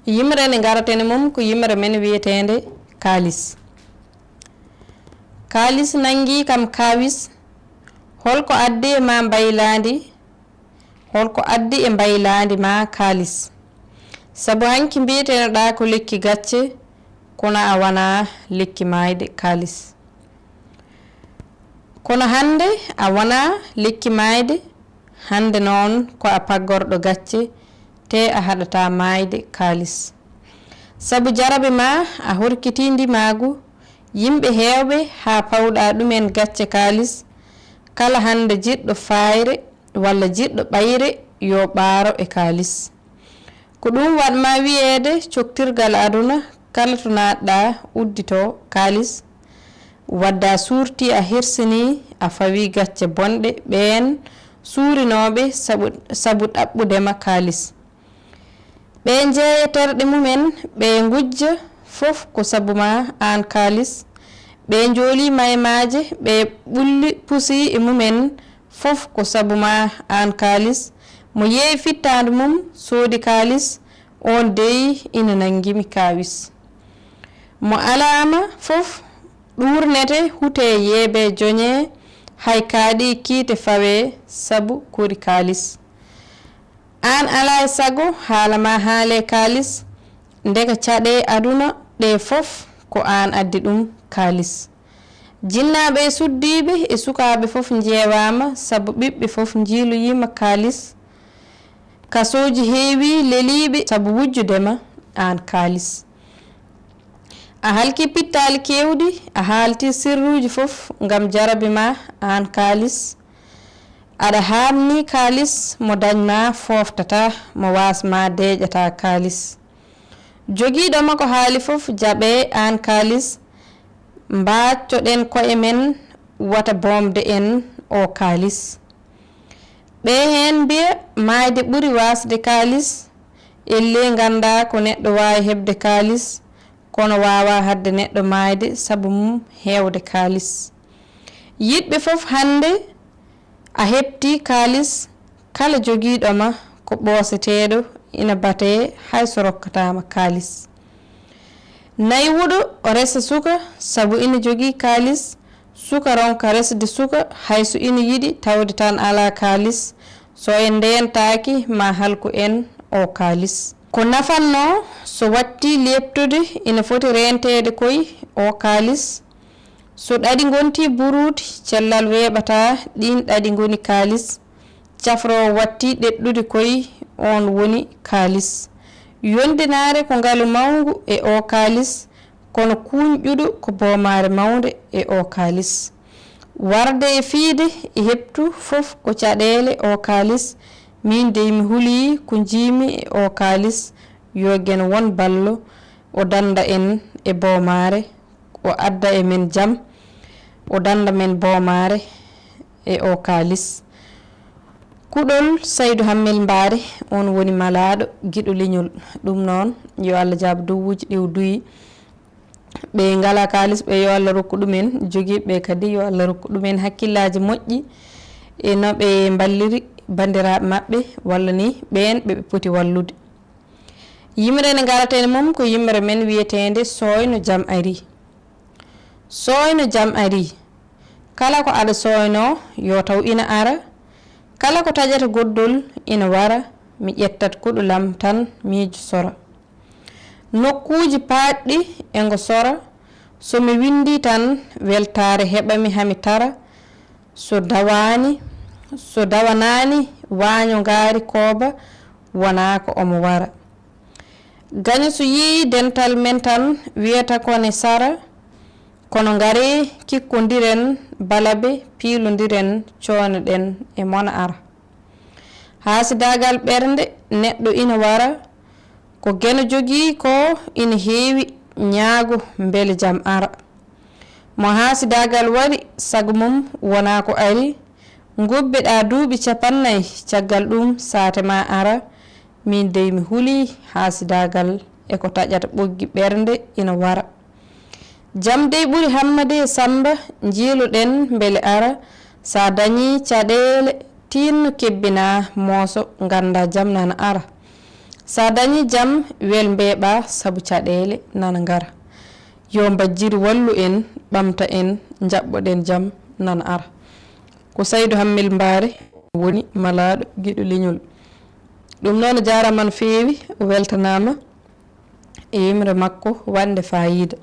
Yimre ne garatene mum ko yimre men wiyeteende kalis. Kalis nangi kam kawis holko addi e ma baylandi holko addi e baylandi ma kalis. Sabu hanki mbiyeteno ɗa ko lekki gacce kono a wana lekki mayde kalis. Kono hande a wana lekki mayde hande noon ko a paggorɗo gacce te a haɗata mayde kalis. Sabu jarabe ma a horkitindi magu yimɓe hewɓe ha pawɗa ɗumen gacce kalis kala hande jiɗɗo fayre walla jiɗɗo ɓayre yo ɓaaro e kalis. Ko ɗum waɗma wiyeede coktirgal aduna kala to naɗɗa uddito kalis wadda suurti a hirsini a fawi gacce bonɗe ɓen suurinoɓe sabu ɗaɓɓudema kalis. Ɓe jeeya terɗe mumen ɓe gujja fof ko sabu ma an kalis. Ɓe jooli maymaje ɓe ɓulli pusi e mumen fof ko sabu ma an kalis. Mo yeeyi fittandu mum soodi kalis on dey ina nangimi kawis. Mo alama fof ɗurnete hute yeebe joñe hay kaaɗi kiite fawe sabu kuri kalis. An ala e sago haalama haale kalis ndeka caɗe aduna ɗe fof ko an addi ɗum kalis. Jinnaɓe e suddiɓe e sukaɓe fof jeewama sabu ɓiɓɓe fof jiiloyima kalis. Kasoji heewi leliɓe sabu wujjudema an kalis. A halki pittali kewɗi a haalti sirruji fof ngam jarabe ma an kalis. Aɗa hamni kalis mo dañma foftata mo wasma deƴata kalis. Jogiɗoma ko haali fof jaɓe an kalis. Mbaccoɗen koye men wata bomde en o kalis. Ɓe hen mbiya mayde ɓuri wasde kalis. Elle ganda ko neɗɗo wawi hebde kalis kono wawa hadde neɗɗo mayde sabu mum hewde kalis. Yiɗɓe fof hande a hebti kalis kala jogiɗoma ko ɓoseteɗo ina bate hayso rokkatama kalis. Naywuɗo o resa suka sabu ina jogii kalis. Suka ronka resde suka hayso ina yiɗi tawde tan ala kalis. So en ndentaki ma halku en o kalis. Ko nafanno so watti leptude ina foti rentede koy o kalis. So ɗaɗi gonti buruti cellal weɓata ɗin ɗaɗi goni kalis. Cafro watti ɗeɗɗude koy on woni kalis. Yondinare ko ngalu mawngu e o kalis kono kuñƴuɗo ko bomare mawde e o kalis. Warde e fiide e heptu fof ko caɗele o kalis. Min dey mi huli ko jimi e o kalis yo gen won ballo o danda en e bomare o adda e men jam o danda men bomare e o kalis. Kuɗol Saydou Hammel Mbare on woni malaɗo giɗo leñol. Ɗum noon yo Allah jaabo dowuji ɗi o duyi. Ɓe ngala kalis ɓe yo Allah rokku ɗumen jogiiɓe kadi yo Allah rokku ɗumen hakkillaji moƴƴi e no ɓe balliri bandiraɓe maɓɓe walla ni ɓen ɓe poti wallude. Yimre ne garatene mum ko yimre men wiyetende soyno jam ari. Soyno jam ari. Kala ko aɗa soyno yo taw ina ara. Kala ko tajata goddol ina wara mi ƴettat kuɗolam tan miijo sora. Nokkuji paɗɗi e ngo sora so mi windi tan weltare heɓami hami tara. So dawanani waño ngaari kooba wona ko omo wara. Gaño so yi dental men tan wiyata kone sara kono ngari kikkodiren balabe piilodiren cooneɗen e mona ara. Haasidagal ɓernde neɗɗo ina wara ko geno jogii ko ina heewi ñaago beele jam ara. Mo haasidagal wari sago mum wona ko ari gobbeɗa duuɓi 50 caggal ɗum saate ma ara. Min dey mi huli haasidagal e ko taƴata ɓoggi ɓernde ina wara. Jam dey ɓuri hammade samba jiiloɗen beele ara. Sa dañi caɗele tinno kebbina mooso ganda jam nana ara. sa dañi jam wel mbeɓa sabu caɗele nana ngara yo mbajjiri wallu en ɓamta en jaɓɓoɗen jam nana ara ko Saydou Hammel Mbare woni malaɗo giɗo leñol ɗum noon jarama no feewi o weltanama e yimre makko wande fayida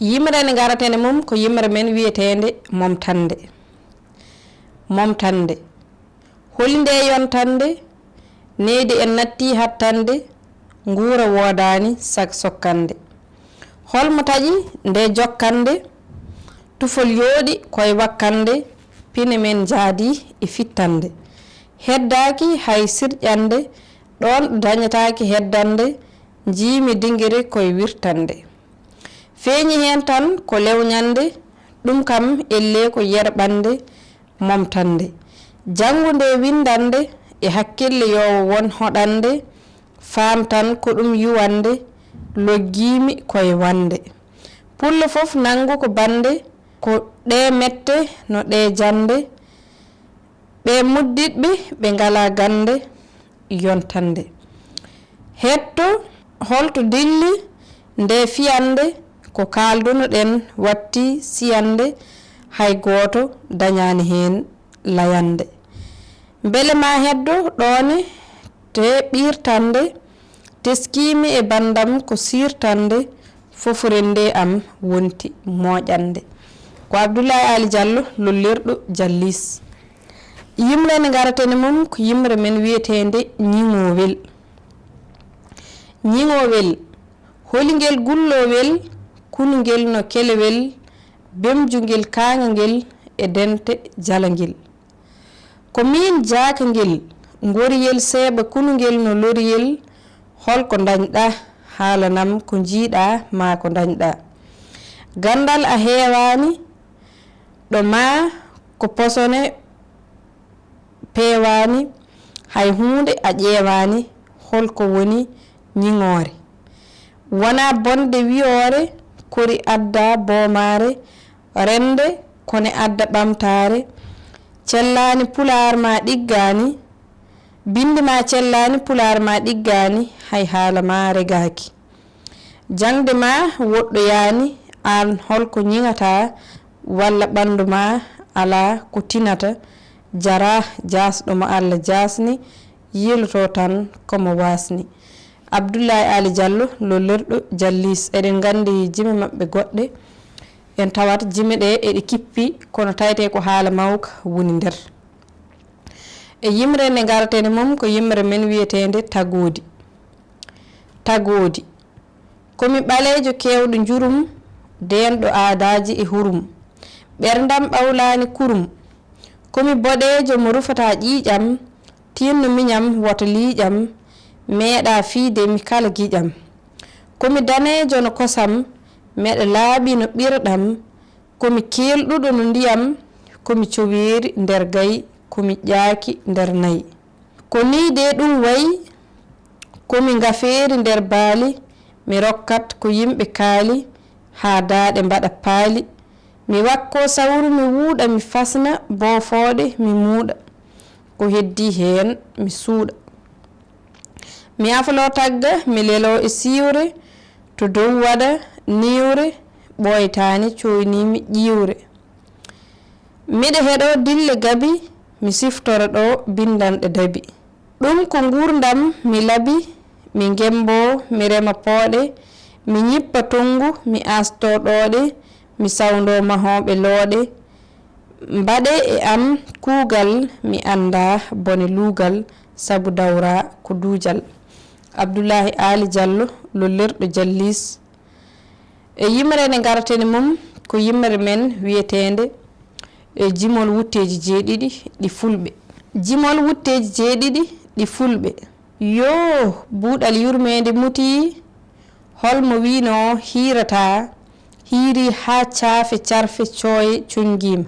yimre nde garatene mum ko yimre men wiyetende momtande holinde yontande needi en natti hattande nguura wodani sag sokkande holmo taƴi nde jokkande tufol yooɗi koye wakkande pine men jaadi e fittande heddaki hay sirƴande ɗon dañataki heddande jiimi dingiri koye wirtande feeñi hen tan ko lewñande ɗum kam elle ko yerɓande momtande jangude windande e hakkille yo won hoɗande faam tan ko ɗum yuwande loggimi koye wande pulle fof nangu ko bande ko ɗe mette no ɗe jande ɓe muddiɗɓe ɓe ngala gande yontande hetto holto dilli nde fiyande ko kalduno ɗen watti siyande hay goto dañani hen layande beele ma heddo ɗone te ɓirtande teskimi e bandam ko sirtande fofrende am wonti moƴande ko Abdoulaye Ali Diallo lollirɗo jallis yimre nde garatene mum ko yimre men wiyetende ñiŋowel holingel gullowel kunugel no kelewel bemjungel kaŋangel e dente jalangel ko min jakangel goriyel seeɓa kunugel no loriyel holko dañɗa haalanam ko jiiɗa ma ko dañɗa gandal a heewani ɗo ma ko posone peewani hay hunde a ƴeewani holko woni ñiŋore wona bonde wiyoore kori adda boomare rende kone adda ɓamtare cellani pular ma ɗiggani bindi ma cellani pular ma ɗiggani hay haala ma regaki jangde ma woɗɗoyani an holko ñiŋata walla ɓandu ma ala ko tinata jara jasɗo mo Allah jasni yiloto tan komo wasni Abdoulaye Ali Diallo lollirɗo jallis eɗen gandi jime mabɓe goɗɗe en tawat jime ɗe eɗe kippi kono tawete ko haala mawka woni nder e yimre nde garatene mum ko yimre men wiyetende tagodi komi ɓalejo kewɗo jurum denɗo aadaaji e hurum ɓerdam ɓawlani kurum komi boɗejo mo rufata ƴiƴam tinno miñam woto liƴam meeɗa fiide mi kala giƴam komi danejo no kosam meɗa laaɓi no ɓirɗam komi kelɗuɗo no ndiyam komi coweri nder gayi komi ƴaaki nder nayi ko ni de ɗum wayi komi ngafeeri nder baali mi rokkat ko yimɓe kaali haa daaɗe mbaɗa paali mi wakko sawru mi wuuɗa mi fasna boofooɗe mi muuɗa ko heddi heen mi suuɗa mi aflo tagga mi lelo e siwre to dow waɗa niwre ɓoytani coynimi ƴiwre miɗa heɗo dille gabi mi siftora ɗo bindanɗe dabi ɗum ko gurdam mi labi mi gembo mi rema pooɗe mi ñippa tongu mi asto ɗoɗe mi sawdo mahoɓe looɗe mbaɗe e am kuugal mi anda bone luugal sabu dawra ko duujal Abdoulaye Ali Diallo lollirɗo jallis e yimre nde garatene mum ko yimre men wiyetende e jimol wutteji jeeɗiɗi ɗi fulɓe jimol wutteji jeeɗiɗi ɗi fulɓe yo buuɗal yurmede muti holmo wino hiirata hiiri ha caafe carfe cooye congima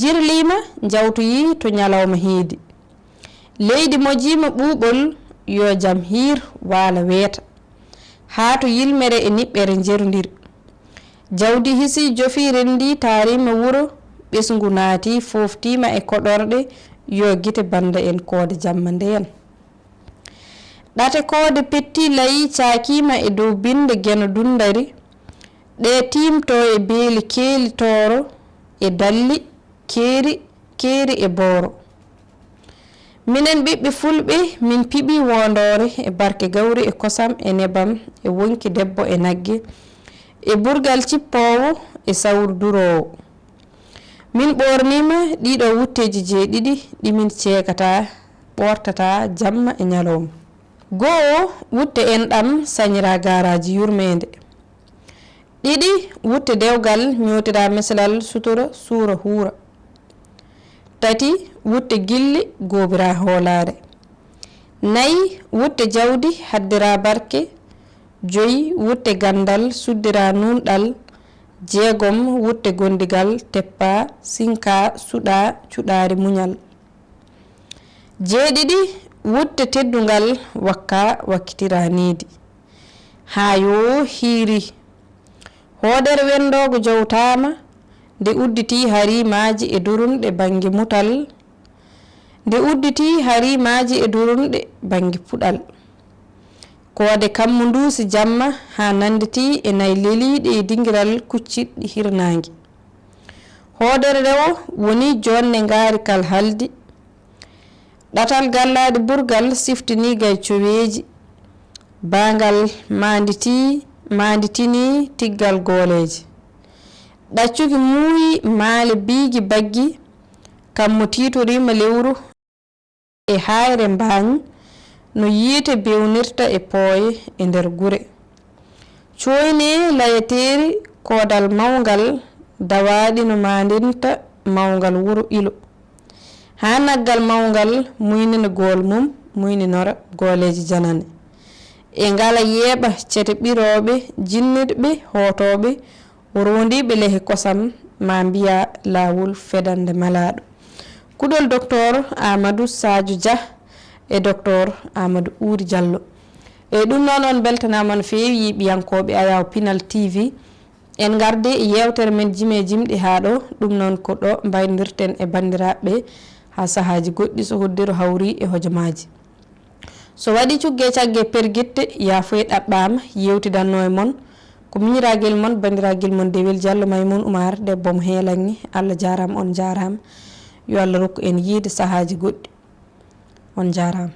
jirlima jawtoyi to ñalawma heedi leydi mojima ɓuuɓol yo jam hiir waala weeta haa to yilmere e niɓɓere njerndiri jawdi hisi jofi rendi taarima wuro ɓesngu naati foftima e koɗorɗe yo gite banda en koode jamma ndeyan ɗate koode petti layi caakima e dow binde geno dundari ɗe timto e beeli keeli tooro e dalli keeri e booro. Minen ɓiɓɓe fulɓe min piɓi wondore e barke gawri e kosam e nebam e wonki debbo e nagge e burgal cippowo e sawru durowo. Min ɓornima ɗiɗo wutteji jeeɗiɗi ɗimin ceekata ɓortata jamma e ñalowma. Goo wutte enɗam sañira garaji yurmede. Ɗiɗi wutte dewgal ñotira mesalal sutura suura huura. Tati wutte gilli gobira hoolare. Nayi wutte jawdi haddira barke. Joyi wutte gandal suddira nunɗal. Jeegom wutte gondigal teppa sinka suɗa cuɗari muñal. Jeeɗiɗi wutte teddungal wakka wakkitira niidi. Hayo hiiri. Hoodere wendogo jawtama nde udditi harimaji e durunɗe bangi mutal. Nde udditi harimaji e durunɗe bangi puɗal. Koode kammu nduusi jamma ha nanditi e nayi leliɗe e dingiral kucciɗɗi hirnangi. Hoodere rewo woni jonne ngaari kal haldi. Ɗatal gallaɗe burgal siftini gay coweji. Bangal manditini tiggal gooleji. Ɗaccuki muuyi maale biigi baggi kammo tiitorima lewru e hayre mbañu no yiite bewnirta e pooye e nder gure. Coyne layeteri koodal mawngal dawaɗi no mandinta mawngal wuro ilo. Ha naggal mawngal muynina gool mum muyninora gooleji janane. E ngala yeeɓa cete ɓiroɓe jinnirɓe hootoɓe rondiɓe lehe kosam ma mbiya lawol fedande malaɗo. Kuɗol docteur Amadou Sadio Dia e docteur Amadou Ouri Diallo. E ɗum noon on beltanama no feewi yiɓiyankoɓe Ayaawo Pinal TV. En garde e yewtere men jime jimɗi ha ɗo. Ɗum noon ko ɗo mbaynodirten e bandiraɓe ha sahaji goɗɗi so hoddiro hawri e hojomaji. So waɗi cugge cagge perguitte yafoye ɗaɓɓama yewtidanno e mon ko miñiragel mon bandiragel mon Dewel Diallo Maymoun Oumar debbo mo heelanni. Allah jarama on jarama. Yo Allah rokku en yiide sahaji goɗɗi. On jarama.